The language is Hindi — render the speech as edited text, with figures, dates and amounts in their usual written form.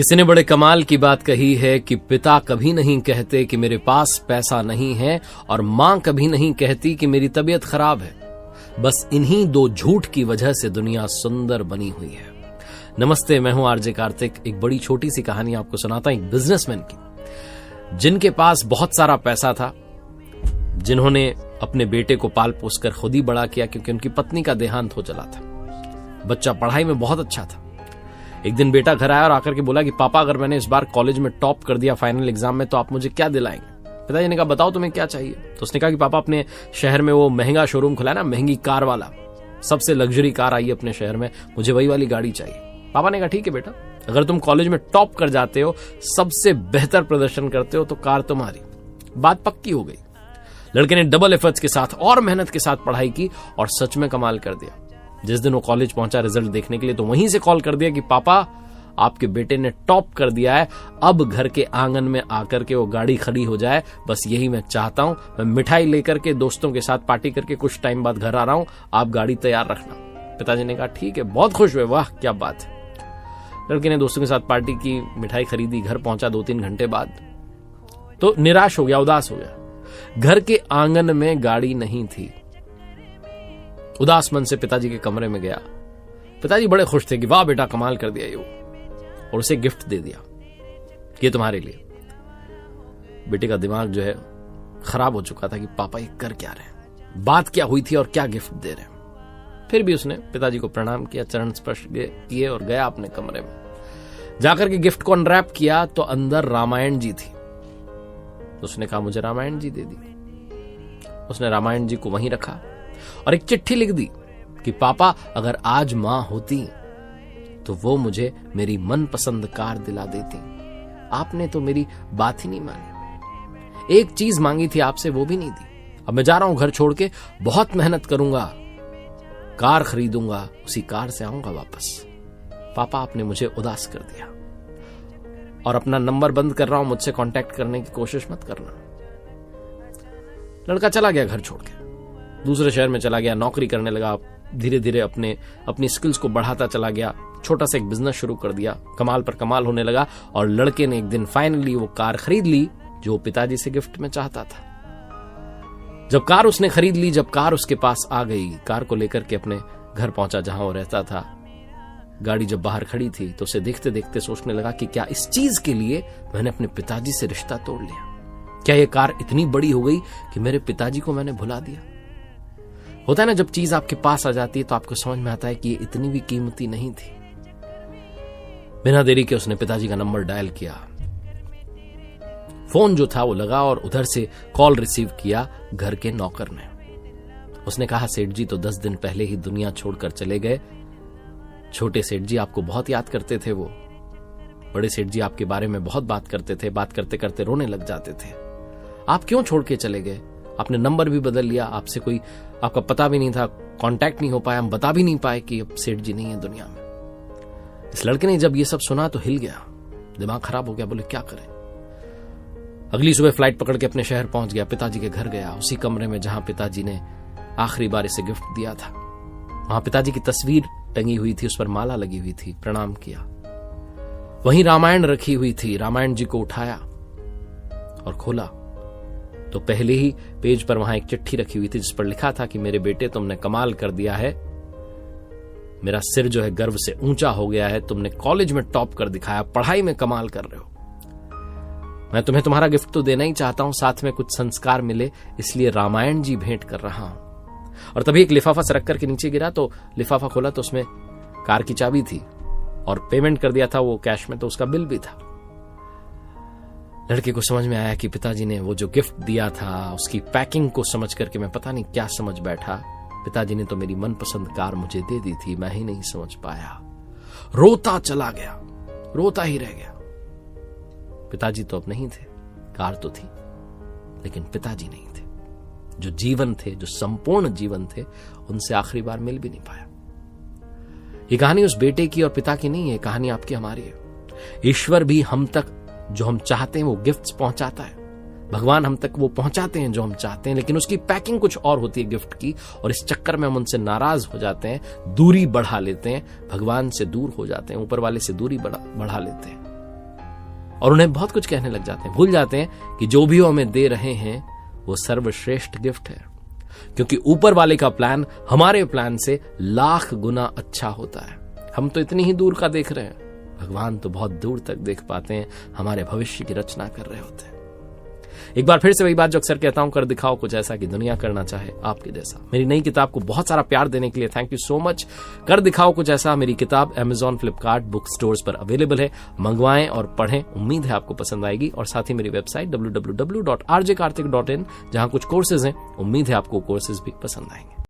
किसी ने बड़े कमाल की बात कही है कि पिता कभी नहीं कहते कि मेरे पास पैसा नहीं है और मां कभी नहीं कहती कि मेरी तबीयत खराब है। बस इन्हीं दो झूठ की वजह से दुनिया सुंदर बनी हुई है। नमस्ते, मैं हूं आरजे कार्तिक। एक बड़ी छोटी सी कहानी आपको सुनाता हूं एक बिजनेसमैन की, जिनके पास बहुत सारा पैसा था, जिन्होंने अपने बेटे को पाल पोस कर खुद ही बड़ा किया क्योंकि उनकी पत्नी का देहांत हो चला था। बच्चा पढ़ाई में बहुत अच्छा था। एक दिन बेटा घर आया और आकर के बोला कि पापा, अगर मैंने इस बार कॉलेज में टॉप कर दिया फाइनल एग्जाम में तो आप मुझे क्या दिलाएंगे। पिताजी ने कहा, बताओ तुम्हें क्या चाहिए। तो उसने कहा कि पापा, अपने शहर में वो महंगा शोरूम खुला है ना, महंगी कार वाला, सबसे लग्जरी कार आई है अपने शहर में, मुझे वही वाली गाड़ी चाहिए। पापा ने कहा, ठीक है बेटा, अगर तुम कॉलेज में टॉप कर जाते हो, सबसे बेहतर प्रदर्शन करते हो, तो कार तुम्हारी। बात पक्की हो गई। लड़के ने डबल एफर्ट्स के साथ और मेहनत के साथ पढ़ाई की और सच में कमाल कर दिया। जिस दिन वो कॉलेज पहुंचा रिजल्ट देखने के लिए, तो वहीं से कॉल कर दिया कि पापा, आपके बेटे ने टॉप कर दिया है, अब घर के आंगन में आकर के वो गाड़ी खड़ी हो जाए, बस यही मैं चाहता हूं। मैं मिठाई लेकर के दोस्तों के साथ पार्टी करके कुछ टाइम बाद घर आ रहा हूं, आप गाड़ी तैयार रखना। पिताजी ने कहा, ठीक है, बहुत खुश हुए, वाह क्या बात है। लड़के ने दोस्तों के साथ पार्टी की, मिठाई खरीदी, घर पहुंचा 2-3 घंटे बाद तो निराश हो गया, उदास हो गया। घर के आंगन में गाड़ी नहीं थी। उदास मन से पिताजी के कमरे में गया। पिताजी बड़े खुश थे कि वाह बेटा, कमाल कर दिया ये वो, और उसे गिफ्ट दे दिया, ये तुम्हारे लिए। बेटे का दिमाग जो है खराब हो चुका था कि पापा ये कर क्या रहे हैं, बात क्या हुई थी और क्या गिफ्ट दे रहे हैं। फिर भी उसने पिताजी को प्रणाम किया, चरण स्पर्श किए और गया अपने कमरे में। जाकर के गिफ्ट को अनरैप किया तो अंदर रामायण जी थी। उसने कहा, मुझे रामायण जी दे दी। उसने रामायण जी को वहीं रखा और एक चिट्ठी लिख दी कि पापा, अगर आज मां होती तो वो मुझे मेरी मनपसंद कार दिला देती। आपने तो मेरी बात ही नहीं मानी। एक चीज मांगी थी आपसे, वो भी नहीं दी। अब मैं जा रहा हूं घर छोड़ के, बहुत मेहनत करूंगा, कार खरीदूंगा, उसी कार से आऊंगा वापस। पापा, आपने मुझे उदास कर दिया और अपना नंबर बंद कर रहा हूं, मुझसे कांटेक्ट करने की कोशिश मत करना। लड़का चला गया घर छोड़ के, दूसरे शहर में चला गया, नौकरी करने लगा, धीरे धीरे अपनी स्किल्स को बढ़ाता चला गया, छोटा सा एक बिजनेस शुरू कर दिया, कमाल पर कमाल होने लगा। और लड़के ने एक दिन फाइनली वो कार खरीद ली जो पिताजी से गिफ्ट में चाहता था। जब कार उसने खरीद ली, जब कार उसके पास आ गई, कार को लेकर के अपने घर पहुंचा जहां वो रहता था। गाड़ी जब बाहर खड़ी थी तो उसे देखते देखते सोचने लगा कि क्या इस चीज के लिए मैंने अपने पिताजी से रिश्ता तोड़ लिया? क्या ये कार इतनी बड़ी हो गई कि मेरे पिताजी को मैंने भुला दिया? होता है ना, जब चीज आपके पास आ जाती है तो आपको समझ में आता है कि ये इतनी भी कीमती नहीं थी। बिना देरी के उसने पिताजी का नंबर डायल किया। फोन जो था वो लगा और उधर से कॉल रिसीव किया घर के नौकर ने। उसने कहा, सेठ जी तो 10 दिन पहले ही दुनिया छोड़कर चले गए। छोटे सेठ जी आपको बहुत याद करते थे, वो बड़े सेठ जी आपके बारे में बहुत बात करते थे, बात करते करते रोने लग जाते थे। आप क्यों छोड़ के चले गए? आपने नंबर भी बदल लिया, आपसे कोई आपका पता भी नहीं था, कांटेक्ट नहीं हो पाया, हम बता भी नहीं पाए कि अब सेठ जी नहीं है दुनिया में। इस लड़के ने जब ये सब सुना तो हिल गया, दिमाग खराब हो गया, बोले क्या करें। अगली सुबह फ्लाइट पकड़ के अपने शहर पहुंच गया, पिताजी के घर गया, उसी कमरे में जहां पिताजी ने आखिरी बार इसे गिफ्ट दिया था। वहां पिताजी की तस्वीर टंगी हुई थी, उस पर माला लगी हुई थी, प्रणाम किया। वहीं रामायण रखी हुई थी, रामायण जी को उठाया और खोला तो पहले ही पेज पर वहां एक चिट्ठी रखी हुई थी जिस पर लिखा था कि मेरे बेटे, तुमने कमाल कर दिया है, मेरा सिर जो है गर्व से ऊंचा हो गया है, तुमने कॉलेज में टॉप कर दिखाया, पढ़ाई में कमाल कर रहे हो। मैं तुम्हें तुम्हारा गिफ्ट तो देना ही चाहता हूं, साथ में कुछ संस्कार मिले, इसलिए रामायण जी भेंट कर रहा हूं। और तभी एक लिफाफा सरक करके नीचे गिरा, तो लिफाफा खोला तो उसमें कार की चाबी थी और पेमेंट कर दिया था वो कैश में, तो उसका बिल भी था। लड़के को समझ में आया कि पिताजी ने वो जो गिफ्ट दिया था, उसकी पैकिंग को समझ करके मैं पता नहीं क्या समझ बैठा। पिताजी ने तो मेरी मनपसंद कार मुझे दे दी थी, मैं ही नहीं समझ पाया। रोता चला गया, रोता ही रह गया। पिताजी तो अब नहीं थे, कार तो थी, लेकिन पिताजी नहीं थे। जो जीवन थे, जो संपूर्ण जीवन थे, उनसे आखिरी बार मिल भी नहीं पाया। ये कहानी उस बेटे की और पिता की नहीं है, कहानी आपकी हमारी है। ईश्वर भी हम तक जो हम चाहते हैं वो गिफ्ट्स पहुंचाता है। भगवान हम तक वो पहुंचाते हैं जो हम चाहते हैं, लेकिन उसकी पैकिंग कुछ और होती है गिफ्ट की, और इस चक्कर में हम उनसे नाराज हो जाते हैं, दूरी बढ़ा लेते हैं, भगवान से दूर हो जाते हैं, ऊपर वाले से दूरी बढ़ा लेते हैं। और उन्हें बहुत कुछ कहने लग जाते हैं, भूल जाते हैं कि जो भी वो हमें दे रहे हैं वो सर्वश्रेष्ठ गिफ्ट है, क्योंकि ऊपर वाले का प्लान हमारे प्लान से लाख गुना अच्छा होता है। हम तो इतनी ही दूर का देख रहे हैं, भगवान तो बहुत दूर तक देख पाते हैं, हमारे भविष्य की रचना कर रहे होते हैं। एक बार फिर से वही बात जो अक्सर कहता हूं, कर दिखाओ कुछ ऐसा कि दुनिया करना चाहे आपके जैसा। मेरी नई किताब को बहुत सारा प्यार देने के लिए थैंक यू सो मच। कर दिखाओ कुछ ऐसा मेरी किताब Amazon, फ्लिपकार्ट, बुक स्टोर्स पर अवेलेबल है, मंगवाएं और पढ़ें। उम्मीद है आपको पसंद आएगी। और साथ ही मेरी वेबसाइट www.rjkarthik.in, जहां कुछ कोर्सेज हैं, उम्मीद है आपको कोर्सेज भी पसंद आएंगे।